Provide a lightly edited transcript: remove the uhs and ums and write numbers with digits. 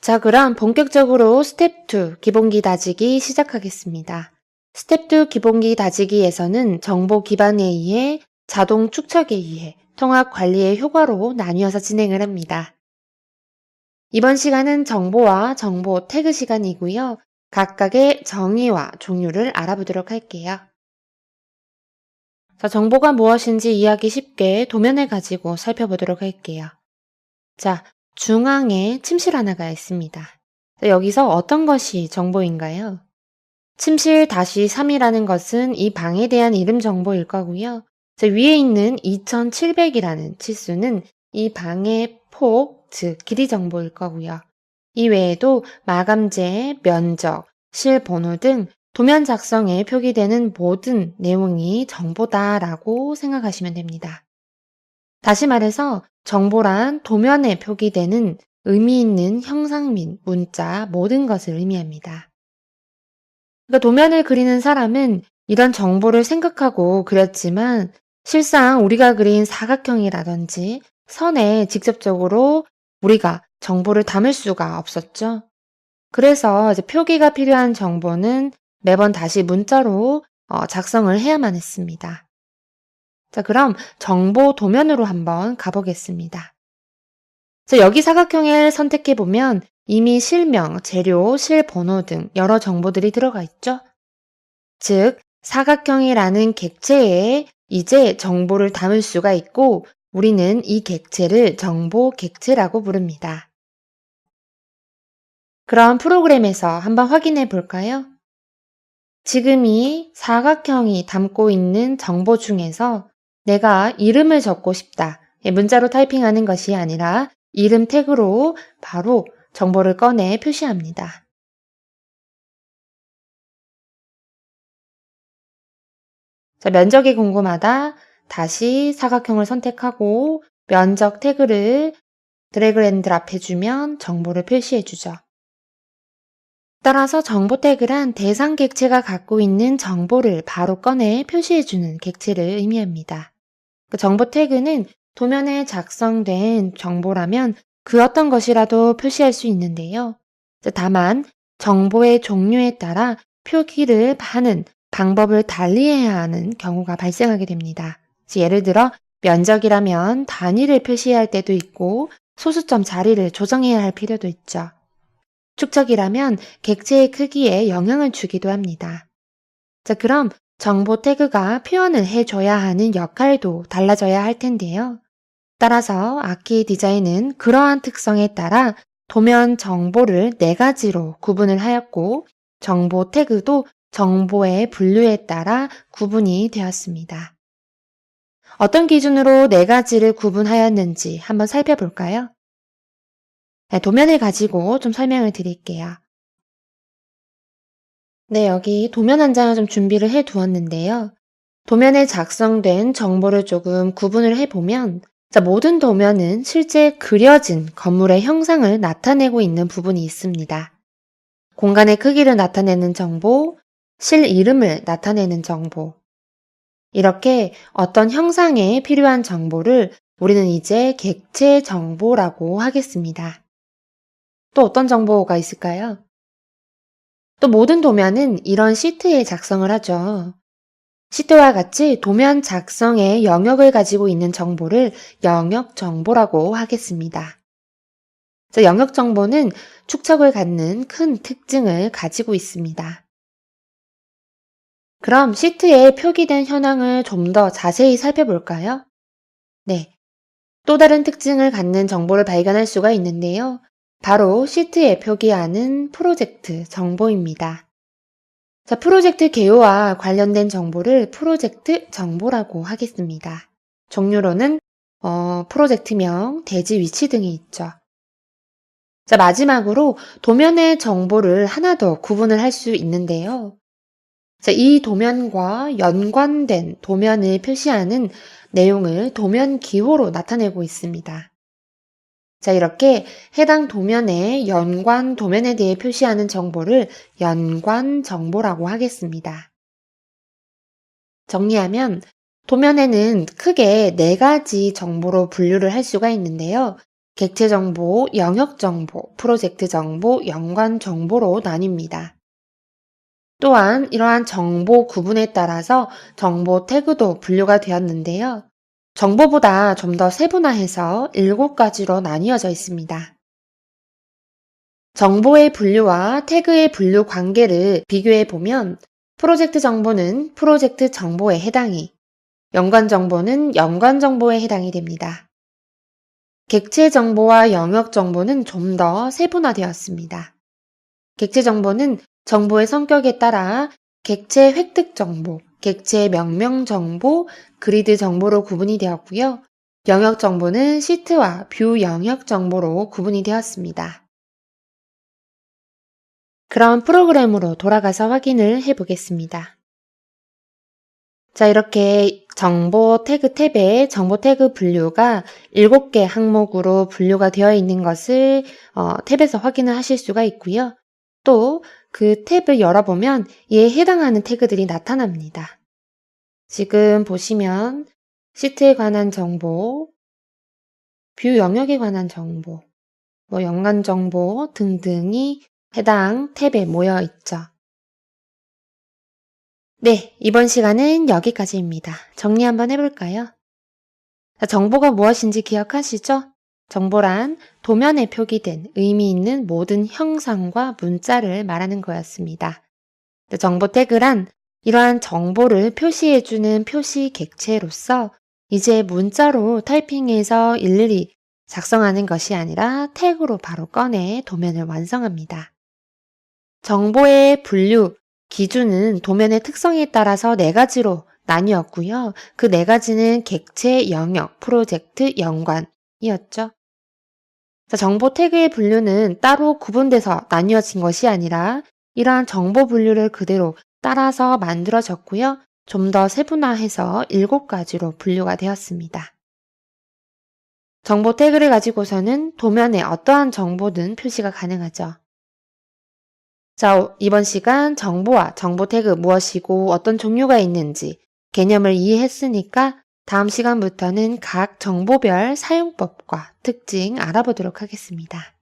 자, 그럼 본격적으로 스텝 2 기본기 다지기 시작하겠습니다. 스텝 2 기본기 다지기에서는 정보 기반에 의해 자동 축적에 의해 통합 관리의 효과로 나뉘어서 진행을 합니다. 이번 시간은 정보와 정보 태그 시간이고요. 각각의 정의와 종류를 알아보도록 할게요. 자, 정보가 무엇인지 이해하기 쉽게 도면을 가지고 살펴보도록 할게요. 자, 중앙에 침실 하나가 있습니다. 자, 여기서 어떤 것이 정보인가요? 침실 -3이라는 것은 이 방에 대한 이름 정보일 거고요. 자, 위에 있는 2700이라는 치수는 이 방의 폭, 즉 길이 정보일 거고요. 이 외에도 마감재, 면적, 실 번호 등 도면 작성에 표기되는 모든 내용이 정보다라고 생각하시면 됩니다. 다시 말해서 정보란 도면에 표기되는 의미 있는 형상 및 문자 모든 것을 의미합니다. 그러니까 도면을 그리는 사람은 이런 정보를 생각하고 그렸지만 실상 우리가 그린 사각형이라든지 선에 직접적으로 우리가 정보를 담을 수가 없었죠. 그래서 이제 표기가 필요한 정보는 매번 다시 문자로 작성을 해야만 했습니다. 자, 그럼 정보 도면으로 한번 가보겠습니다. 자, 여기 사각형을 선택해 보면 이미 실명, 재료, 실번호 등 여러 정보들이 들어가 있죠. 즉, 사각형이라는 객체에 이제 정보를 담을 수가 있고 우리는 이 객체를 정보 객체라고 부릅니다. 그럼 프로그램에서 한번 확인해 볼까요? 지금 이 사각형이 담고 있는 정보 중에서 내가 이름을 적고 싶다. 문자로 타이핑하는 것이 아니라 이름 태그로 바로 정보를 꺼내 표시합니다. 자, 면적이 궁금하다. 다시 사각형을 선택하고 면적 태그를 드래그 앤 드랍 해주면 정보를 표시해주죠. 따라서 정보 태그란 대상 객체가 갖고 있는 정보를 바로 꺼내 표시해주는 객체를 의미합니다. 그 정보 태그는 도면에 작성된 정보라면 그 어떤 것이라도 표시할 수 있는데요. 다만 정보의 종류에 따라 표기를 하는 방법을 달리해야 하는 경우가 발생하게 됩니다. 예를 들어 면적이라면 단위를 표시해야 할 때도 있고 소수점 자리를 조정해야 할 필요도 있죠. 축적이라면 객체의 크기에 영향을 주기도 합니다. 자, 그럼 정보 태그가 표현을 해줘야 하는 역할도 달라져야 할 텐데요. 따라서 아키 디자인은 그러한 특성에 따라 도면 정보를 4가지로 구분을 하였고 정보 태그도 정보의 분류에 따라 구분이 되었습니다. 어떤 기준으로 4가지를 구분하였는지 한번 살펴볼까요? 네, 도면을 가지고 좀 설명을 드릴게요. 네, 여기 도면 한 장을 좀 준비를 해 두었는데요. 도면에 작성된 정보를 조금 구분을 해보면 모든 도면은 실제 그려진 건물의 형상을 나타내고 있는 부분이 있습니다. 공간의 크기를 나타내는 정보, 실 이름을 나타내는 정보. 이렇게 어떤 형상에 필요한 정보를 우리는 이제 객체 정보라고 하겠습니다. 또 어떤 정보가 있을까요? 또 모든 도면은 이런 시트에 작성을 하죠. 시트와 같이 도면 작성의 영역을 가지고 있는 정보를 영역 정보라고 하겠습니다. 영역 정보는 축적을 갖는 큰 특징을 가지고 있습니다. 그럼 시트에 표기된 현황을 좀 더 자세히 살펴볼까요? 네. 또 다른 특징을 갖는 정보를 발견할 수가 있는데요. 바로 시트에 표기하는 프로젝트 정보입니다. 자, 프로젝트 개요와 관련된 정보를 프로젝트 정보라고 하겠습니다. 종류로는 프로젝트명, 대지 위치 등이 있죠. 자, 마지막으로 도면의 정보를 하나 더 구분을 할 수 있는데요. 자, 이 도면과 연관된 도면을 표시하는 내용을 도면 기호로 나타내고 있습니다. 자, 이렇게 해당 도면의 연관 도면에 대해 표시하는 정보를 연관 정보라고 하겠습니다. 정리하면 도면에는 크게 4가지 정보로 분류를 할 수가 있는데요. 객체 정보, 영역 정보, 프로젝트 정보, 연관 정보로 나뉩니다. 또한 이러한 정보 구분에 따라서 정보 태그도 분류가 되었는데요. 정보보다 좀 더 세분화해서 7가지로 나뉘어져 있습니다. 정보의 분류와 태그의 분류 관계를 비교해 보면 프로젝트 정보는 프로젝트 정보에 해당이, 연관 정보는 연관 정보에 해당이 됩니다. 객체 정보와 영역 정보는 좀 더 세분화되었습니다. 객체 정보는 정보의 성격에 따라 객체 획득 정보, 객체 명명 정보, 그리드 정보로 구분이 되었고요. 영역 정보는 시트와 뷰 영역 정보로 구분이 되었습니다. 그럼 프로그램으로 돌아가서 확인을 해보겠습니다. 자, 이렇게 정보 태그 탭에 정보 태그 분류가 7개 항목으로 분류가 되어 있는 것을 탭에서 확인을 하실 수가 있고요. 또 그 탭을 열어보면 이에 해당하는 태그들이 나타납니다. 지금 보시면 시트에 관한 정보, 뷰 영역에 관한 정보, 연관 정보 등등이 해당 탭에 모여 있죠. 네, 이번 시간은 여기까지입니다. 정리 한번 해볼까요? 정보가 무엇인지 기억하시죠? 정보란 도면에 표기된 의미 있는 모든 형상과 문자를 말하는 거였습니다. 정보 태그란 이러한 정보를 표시해주는 표시 객체로서 이제 문자로 타이핑해서 일일이 작성하는 것이 아니라 태그로 바로 꺼내 도면을 완성합니다. 정보의 분류, 기준은 도면의 특성에 따라서 4가지로 나뉘었고요. 그 4가지는 객체, 영역, 프로젝트, 연관이었죠. 정보 태그의 분류는 따로 구분돼서 나뉘어진 것이 아니라 이러한 정보 분류를 그대로 따라서 만들어졌고요. 좀 더 세분화해서 7가지로 분류가 되었습니다. 정보 태그를 가지고서는 도면에 어떠한 정보든 표시가 가능하죠. 자, 이번 시간 정보와 정보 태그 무엇이고 어떤 종류가 있는지 개념을 이해했으니까 다음 시간부터는 각 정보별 사용법과 특징 알아보도록 하겠습니다.